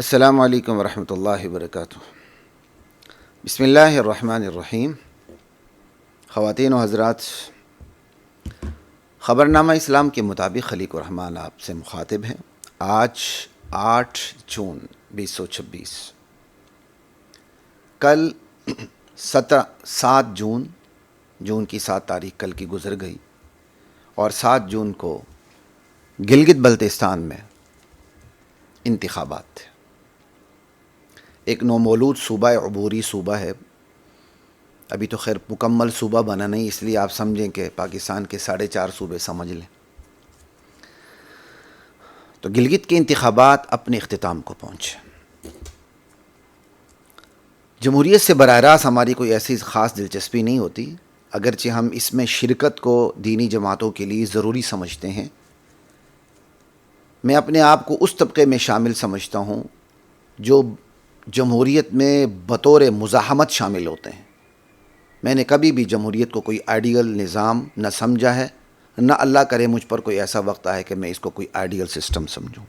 السلام علیکم ورحمۃ اللہ وبرکاتہ۔ بسم اللہ الرحمن الرحیم۔ خواتین و حضرات، خبرنامہ اسلام کے مطابق خلیق الرحمن آپ سے مخاطب ہیں۔ آج 8 جون 2026، کل 7 جون کی 7 تاریخ کل کی گزر گئی، اور 7 جون کو گلگت بلتستان میں انتخابات تھے۔ ایک نومولود صوبہ عبوری صوبہ ہے، ابھی تو خیر مکمل صوبہ بنا نہیں، اس لیے آپ سمجھیں کہ پاکستان کے 4.5 صوبے سمجھ لیں۔ تو گلگت کے انتخابات اپنے اختتام کو پہنچے۔ جمہوریت سے براہ راست ہماری کوئی ایسی خاص دلچسپی نہیں ہوتی، اگرچہ ہم اس میں شرکت کو دینی جماعتوں کے لیے ضروری سمجھتے ہیں۔ میں اپنے آپ کو اس طبقے میں شامل سمجھتا ہوں جو جمہوریت میں بطور مزاحمت شامل ہوتے ہیں۔ میں نے کبھی بھی جمہوریت کو کوئی آئیڈیل نظام نہ سمجھا ہے، نہ اللہ کرے مجھ پر کوئی ایسا وقت آئے کہ میں اس کو کوئی آئیڈیل سسٹم سمجھوں۔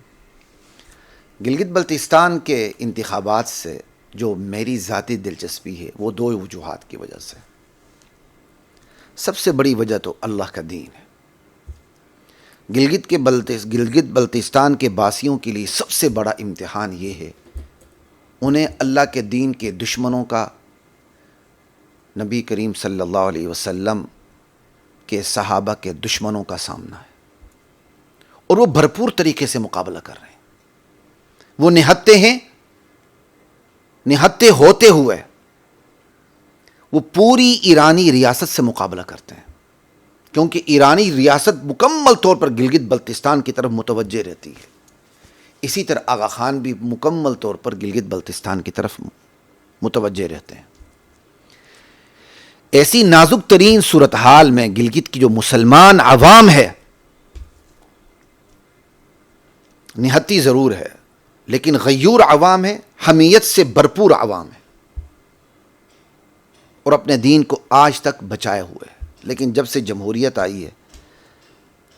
گلگت بلتستان کے انتخابات سے جو میری ذاتی دلچسپی ہے وہ 2 وجوہات کی وجہ سے۔ سب سے بڑی وجہ تو اللہ کا دین ہے۔ گلگت بلتستان کے باسیوں کے لیے سب سے بڑا امتحان یہ ہے، انہیں اللہ کے دین کے دشمنوں کا، نبی کریم صلی اللہ علیہ وسلم کے صحابہ کے دشمنوں کا سامنا ہے، اور وہ بھرپور طریقے سے مقابلہ کر رہے ہیں۔ وہ نہتے ہیں، نہتے ہوتے ہوئے وہ پوری ایرانی ریاست سے مقابلہ کرتے ہیں، کیونکہ ایرانی ریاست مکمل طور پر گلگت بلتستان کی طرف متوجہ رہتی ہے۔ اسی طرح آغا خان بھی مکمل طور پر گلگت بلتستان کی طرف متوجہ رہتے ہیں۔ ایسی نازک ترین صورتحال میں گلگت کی جو مسلمان عوام ہے، نہتی ضرور ہے لیکن غیور عوام ہے، حمیت سے بھرپور عوام ہے، اور اپنے دین کو آج تک بچائے ہوئے ہے۔ لیکن جب سے جمہوریت آئی ہے،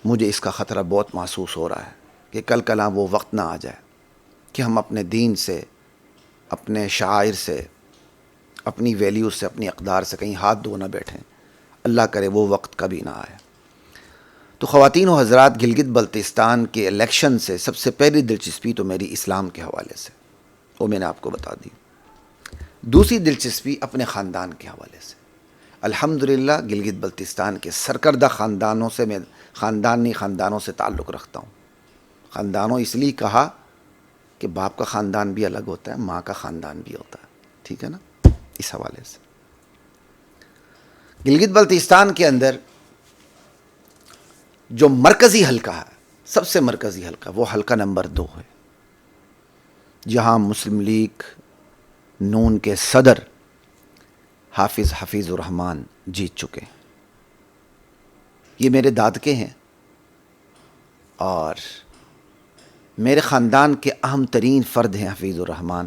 مجھے اس کا خطرہ بہت محسوس ہو رہا ہے کہ کل کلاں وہ وقت نہ آ جائے کہ ہم اپنے دین سے، اپنے شعائر سے، اپنی ویلیوز سے، اپنی اقدار سے کہیں ہاتھ دھو نہ بیٹھیں۔ اللہ کرے وہ وقت کبھی نہ آئے۔ تو خواتین و حضرات، گلگت بلتستان کے الیکشن سے سب سے پہلی دلچسپی تو میری اسلام کے حوالے سے، وہ میں نے آپ کو بتا دی۔ دوسری دلچسپی اپنے خاندان کے حوالے سے۔ الحمدللہ گلگت بلتستان کے سرکردہ خاندانوں سے میں خاندانوں سے تعلق رکھتا ہوں۔ خاندانوں اس لیے کہا کہ باپ کا خاندان بھی الگ ہوتا ہے، ماں کا خاندان بھی ہوتا ہے، ٹھیک ہے نا، اس حوالے سے۔ گلگت بلتستان کے اندر جو مرکزی حلقہ ہے، سب سے مرکزی حلقہ، وہ حلقہ نمبر 2 ہے، جہاں مسلم لیگ نون کے صدر حفیظ الرحمان جیت چکے ہیں۔ یہ میرے دادکے ہیں، اور میرے خاندان کے اہم ترین فرد ہیں حفیظ الرحمان۔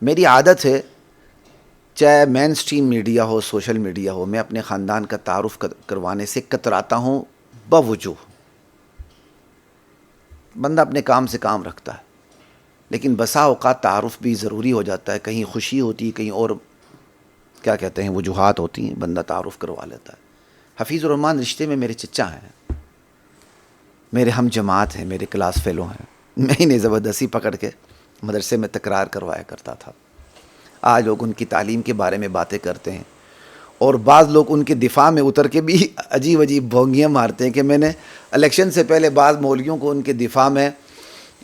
میری عادت ہے، چاہے مین سٹریم میڈیا ہو، سوشل میڈیا ہو، میں اپنے خاندان کا تعارف کروانے سے کتراتا ہوں بوجوہ۔ بندہ اپنے کام سے کام رکھتا ہے، لیکن بسا اوقات تعارف بھی ضروری ہو جاتا ہے۔ کہیں خوشی ہوتی ہے، کہیں اور کیا کہتے ہیں وجوہات ہوتی ہیں، بندہ تعارف کروا لیتا ہے۔ حفیظ الرحمان رشتے میں میرے چچا ہیں، میرے ہم جماعت ہیں، میرے کلاس فیلو ہیں۔ میں انہیں زبردستی پکڑ کے مدرسے میں تکرار کروایا کرتا تھا۔ آج لوگ ان کی تعلیم کے بارے میں باتیں کرتے ہیں، اور بعض لوگ ان کے دفاع میں اتر کے بھی عجیب بھونگیاں مارتے ہیں کہ میں نے الیکشن سے پہلے بعض مولویوں کو ان کے دفاع میں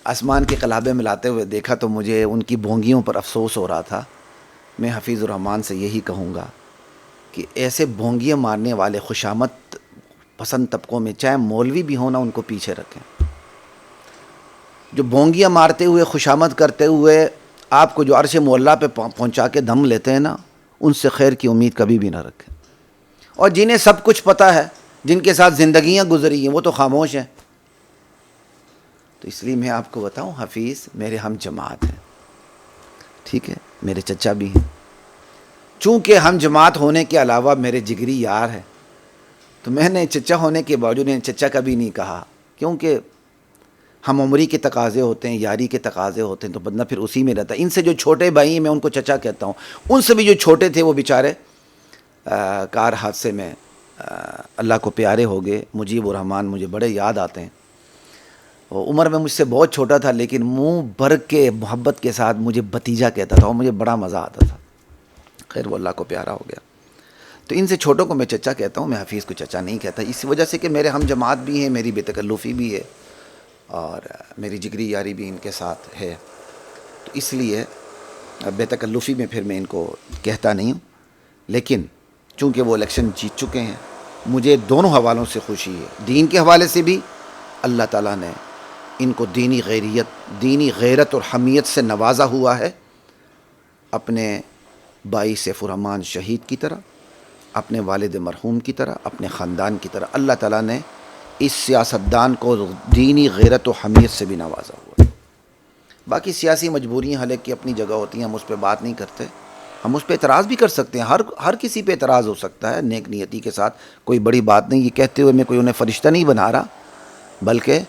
آسمان کے قلابے ملاتے ہوئے دیکھا، تو مجھے ان کی بھونگیوں پر افسوس ہو رہا تھا۔ میں حفیظ الرحمان سے یہی کہوں گا کہ ایسے بھونگیاں مارنے والے خوشامد پسند طبقوں میں، چاہے مولوی بھی ہونا، ان کو پیچھے رکھیں۔ جو بھونگیاں مارتے ہوئے، خوشامد کرتے ہوئے آپ کو جو عرش معلیٰ پہ پہنچا کے دم لیتے ہیں نا، ان سے خیر کی امید کبھی بھی نہ رکھیں۔ اور جنہیں سب کچھ پتہ ہے، جن کے ساتھ زندگیاں گزری ہیں، وہ تو خاموش ہیں۔ تو اس لیے میں آپ کو بتاؤں، حفیظ میرے ہم جماعت ہیں، ٹھیک ہے، میرے چچا بھی ہیں۔ چونکہ ہم جماعت ہونے کے علاوہ میرے جگری یار ہیں، تو میں نے چچا ہونے کے باوجود چچا کبھی نہیں کہا، کیونکہ ہم عمری کے تقاضے ہوتے ہیں، یاری کے تقاضے ہوتے ہیں، تو بندہ پھر اسی میں رہتا ہے۔ ان سے جو چھوٹے بھائی ہیں میں ان کو چچا کہتا ہوں، ان سے بھی جو چھوٹے تھے وہ بیچارے کار حادثے میں اللہ کو پیارے ہو گئے۔ مجیب الرحمن مجھے بڑے یاد آتے ہیں، وہ عمر میں مجھ سے بہت چھوٹا تھا لیکن منہ بھر کے محبت کے ساتھ مجھے بھتیجا کہتا تھا اور مجھے بڑا مزہ آتا تھا۔ خیر وہ اللہ کو پیارا ہو گیا۔ تو ان سے چھوٹوں کو میں چچا کہتا ہوں، میں حفیظ کو چچا نہیں کہتا، اس وجہ سے کہ میرے ہم جماعت بھی ہیں، میری بے تکلفی بھی ہے اور میری جگری یاری بھی ان کے ساتھ ہے، تو اس لیے بے تکلفی میں پھر میں ان کو کہتا نہیں ہوں۔ لیکن چونکہ وہ الیکشن جیت چکے ہیں، مجھے دونوں حوالوں سے خوشی ہے، دین کے حوالے سے بھی اللہ تعالیٰ نے ان کو دینی غیرت اور حمیت سے نوازا ہوا ہے، اپنے بھائی سیف الرحمن شہید کی طرح، اپنے والد مرحوم کی طرح، اپنے خاندان کی طرح اللہ تعالیٰ نے اس سیاستدان کو دینی غیرت و حمیت سے بھی نوازا ہوا ہے۔ باقی سیاسی مجبوریاں حالانکہ کی اپنی جگہ ہوتی ہیں، ہم اس پہ بات نہیں کرتے، ہم اس پہ اعتراض بھی کر سکتے ہیں، ہر کسی پہ اعتراض ہو سکتا ہے نیک نیتی کے ساتھ، کوئی بڑی بات نہیں۔ یہ کہتے ہوئے میں کوئی انہیں فرشتہ نہیں بنا رہا، بلکہ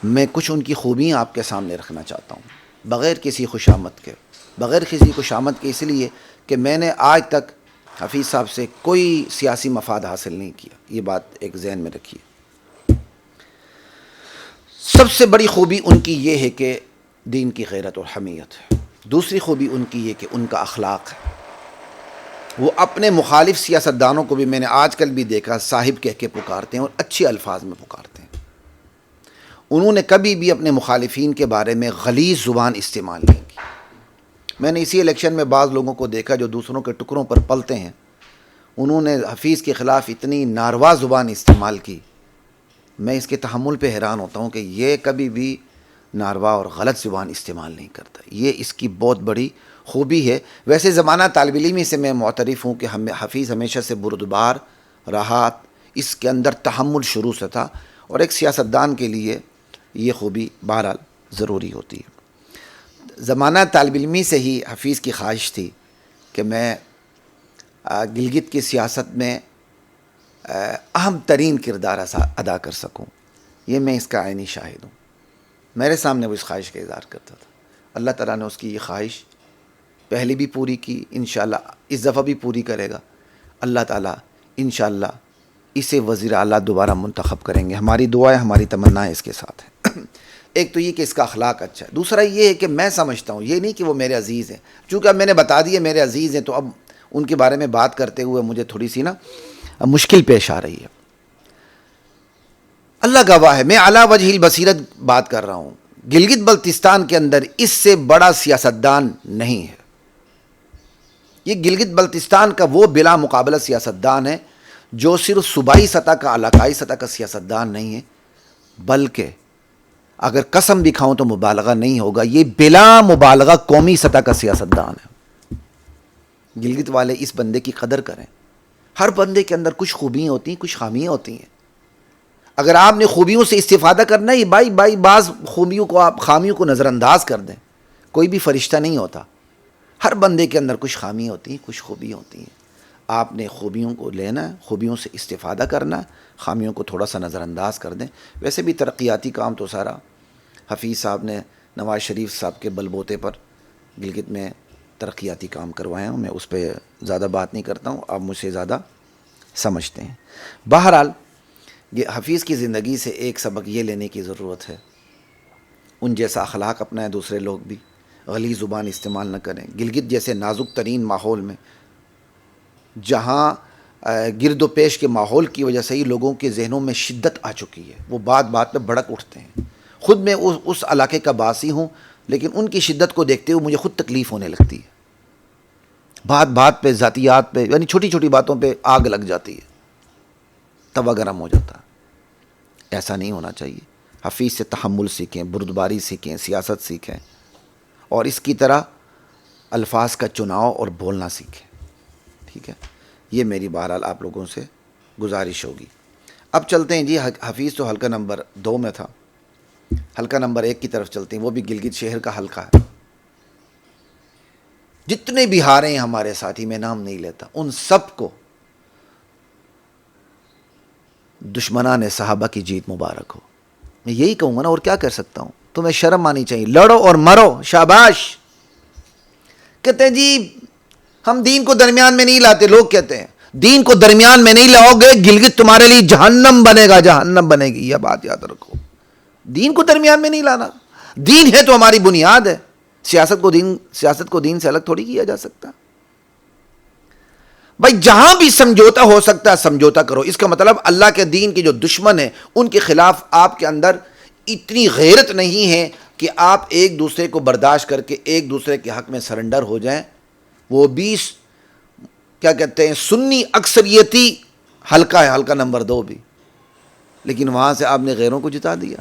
میں کچھ ان کی خوبیاں آپ کے سامنے رکھنا چاہتا ہوں، بغیر کسی خوشامد کے، اس لیے کہ میں نے آج تک حفیظ صاحب سے کوئی سیاسی مفاد حاصل نہیں کیا، یہ بات ایک ذہن میں رکھیے۔ سب سے بڑی خوبی ان کی یہ ہے کہ دین کی غیرت اور حمیت ہے، دوسری خوبی ان کی یہ کہ ان کا اخلاق ہے۔ وہ اپنے مخالف سیاستدانوں کو بھی میں نے آج کل بھی دیکھا صاحب کہہ کے پکارتے ہیں اور اچھے الفاظ میں پکارتے ہیں۔ انہوں نے کبھی بھی اپنے مخالفین کے بارے میں غلیظ زبان استعمال نہیں کی۔ میں نے اسی الیکشن میں بعض لوگوں کو دیکھا جو دوسروں کے ٹکڑوں پر پلتے ہیں، انہوں نے حفیظ کے خلاف اتنی ناروا زبان استعمال کی، میں اس کے تحمل پہ حیران ہوتا ہوں کہ یہ کبھی بھی ناروا اور غلط زبان استعمال نہیں کرتا، یہ اس کی بہت بڑی خوبی ہے۔ ویسے زمانہ طالب علمی سے میں معترف ہوں کہ حفیظ ہمیشہ سے بردبار رہا، اس کے اندر تحمل شروع سے تھا، اور ایک سیاستدان کے لیے یہ خوبی بہرحال ضروری ہوتی ہے۔ زمانہ طالب علمی سے ہی حفیظ کی خواہش تھی کہ میں گلگت کی سیاست میں اہم ترین کردار ادا کر سکوں، یہ میں اس کا عینی شاہد ہوں۔ میرے سامنے وہ اس خواہش کا اظہار کرتا تھا، اللہ تعالیٰ نے اس کی یہ خواہش پہلے بھی پوری کی، انشاءاللہ اس دفعہ بھی پوری کرے گا۔ اللہ تعالیٰ انشاءاللہ اسے وزیر اعلیٰ دوبارہ منتخب کریں گے، ہماری دعائیں ہماری تمنائیں اس کے ساتھ ہیں۔ ایک تو یہ کہ اس کا اخلاق اچھا ہے، دوسرا یہ ہے کہ میں سمجھتا ہوں، یہ نہیں کہ وہ میرے عزیز ہیں، چونکہ اب میں نے بتا دیا میرے عزیز ہیں، تو اب ان کے بارے میں بات کرتے ہوئے مجھے تھوڑی سی مشکل پیش آ رہی ہے۔ اللہ گواہ ہے، میں اعلیٰ وجہ البصیرت بات کر رہا ہوں، گلگت بلتستان کے اندر اس سے بڑا سیاستدان نہیں ہے۔ یہ گلگت بلتستان کا وہ بلا مقابلہ سیاستدان ہے جو صرف صوبائی سطح کا، علاقائی سطح کا سیاستدان نہیں ہے، بلکہ اگر قسم بھی کھاؤں تو مبالغہ نہیں ہوگا، یہ بلا مبالغہ قومی سطح کا سیاستدان ہے۔ گلگت والے اس بندے کی قدر کریں، ہر بندے کے اندر کچھ خوبیاں ہوتی ہیں، کچھ خامیاں ہوتی ہیں، اگر آپ نے خوبیوں سے استفادہ کرنا ہے، بھائی بعض خوبیوں کو آپ خامیوں کو نظر انداز کر دیں، کوئی بھی فرشتہ نہیں ہوتا، ہر بندے کے اندر کچھ خامیاں ہوتی ہیں، کچھ خوبیاں ہوتی ہیں، آپ نے خوبیوں کو لینا ہے، خوبیوں سے استفادہ کرنا ہے، خامیوں کو تھوڑا سا نظر انداز کر دیں۔ ویسے بھی ترقیاتی کام تو سارا حفیظ صاحب نے نواز شریف صاحب کے بل بوتے پر گلگت میں ترقیاتی کام کروائے ہیں، میں اس پہ زیادہ بات نہیں کرتا ہوں، آپ مجھ سے زیادہ سمجھتے ہیں۔ بہرحال یہ حفیظ کی زندگی سے ایک سبق یہ لینے کی ضرورت ہے، ان جیسا اخلاق اپنائیں دوسرے لوگ بھی، غلیظ زبان استعمال نہ کریں۔ گلگت جیسے نازک ترین ماحول میں، جہاں گرد و پیش کے ماحول کی وجہ سے ہی لوگوں کے ذہنوں میں شدت آ چکی ہے، وہ بات پہ بھڑک اٹھتے ہیں۔ خود میں اس علاقے کا باسی ہوں، لیکن ان کی شدت کو دیکھتے ہوئے مجھے خود تکلیف ہونے لگتی ہے، بات پہ، ذاتیات پہ، یعنی چھوٹی چھوٹی باتوں پہ آگ لگ جاتی ہے، توا گرم ہو جاتا ہے۔ ایسا نہیں ہونا چاہیے۔ حفیظ سے تحمل سیکھیں، بردباری سیکھیں، سیاست سیکھیں، اور اس کی طرح الفاظ کا چناؤ اور بولنا سیکھیں، ٹھیک ہے؟ یہ میری بہرحال آپ لوگوں سے گزارش ہوگی۔ اب چلتے ہیں جی، حفیظ تو حلقہ نمبر 2 میں تھا، حلقہ نمبر 1 کی طرف چلتے ہیں، وہ بھی گلگت شہر کا حلقہ ہے۔ جتنے بھی ہارے ہیں ہمارے ساتھی، میں نام نہیں لیتا، ان سب کو دشمنان صحابہ کی جیت مبارک ہو۔ میں یہی کہوں گا نا، اور کیا کر سکتا ہوں. تمہیں شرم آنی چاہیے. لڑو اور مرو، شاباش. کہتے ہیں جی ہم دین کو درمیان میں نہیں لاتے. لوگ کہتے ہیں دین کو درمیان میں نہیں لاؤ گے گلگت تمہارے لیے جہنم بنے گا، جہنم بنے گی. یہ بات یاد رکھو، دین کو درمیان میں نہیں لانا. دین ہے تو ہماری بنیاد ہے. سیاست کو دین سے الگ تھوڑی کیا جا سکتا. بھائی جہاں بھی سمجھوتا ہو سکتا ہے سمجھوتا کرو. اس کا مطلب اللہ کے دین کے جو دشمن ہیں ان کے خلاف آپ کے اندر اتنی غیرت نہیں ہے کہ آپ ایک دوسرے کو برداشت کر کے ایک دوسرے کے حق میں سرنڈر ہو جائیں. وہ بھی کیا کہتے ہیں سنی اکثریتی حلقہ ہے، حلقہ نمبر 2 بھی، لیکن وہاں سے آپ نے غیروں کو جتا دیا.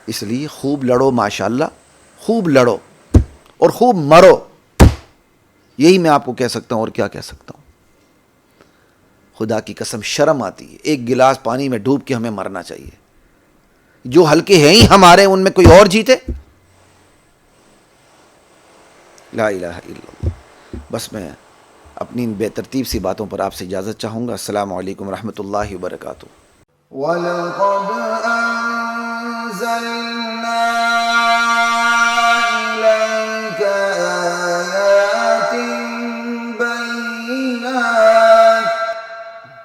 اس لیے خوب لڑو، ماشاءاللہ خوب لڑو اور خوب مرو. یہی میں آپ کو کہہ سکتا ہوں، اور کیا کہہ سکتا ہوں. خدا کی قسم شرم آتی ہے. ایک گلاس پانی میں ڈوب کے ہمیں مرنا چاہیے. جو ہلکے ہیں ہی ہمارے، ان میں کوئی اور جیتے. لا الہ الا اللہ. بس میں اپنی بے ترتیب سی باتوں پر آپ سے اجازت چاہوں گا. السلام علیکم ورحمۃ اللہ وبرکاتہ. وَلَقَدْ أَنزَلْنَا